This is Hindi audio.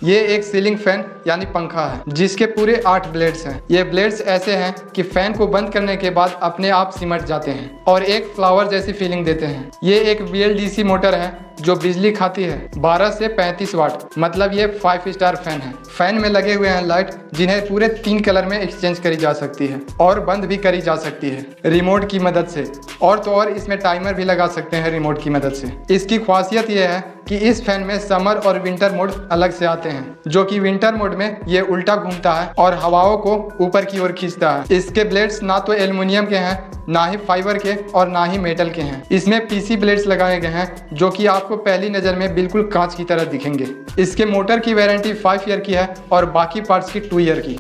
ये एक सीलिंग फैन यानी पंखा है जिसके पूरे 8 ब्लेड्स हैं। ये ब्लेड्स ऐसे हैं कि फैन को बंद करने के बाद अपने आप सिमट जाते हैं और एक फ्लावर जैसी फीलिंग देते हैं। ये एक VLDC मोटर है जो बिजली खाती है 12 से 35 वाट, मतलब ये 5 स्टार फैन है। फैन में लगे हुए हैं लाइट जिन्हें पूरे 3 कलर में एक्सचेंज करी जा सकती है और बंद भी करी जा सकती है रिमोट की मदद से। और तो और इसमें टाइमर भी लगा सकते हैं रिमोट की मदद से। इसकी खासियत यह है कि इस फैन में समर और विंटर मोड अलग से आते हैं, जो कि विंटर मोड में ये उल्टा घूमता है और हवाओं को ऊपर की ओर खींचता है। इसके ब्लेड्स ना तो एल्युमिनियम के हैं, ना ही फाइबर के और ना ही मेटल के हैं। इसमें PC ब्लेड्स लगाए गए हैं जो कि आपको पहली नज़र में बिल्कुल कांच की तरह दिखेंगे। इसके मोटर की वारंटी 5 ईयर की है और बाकी पार्ट्स की 2 ईयर की।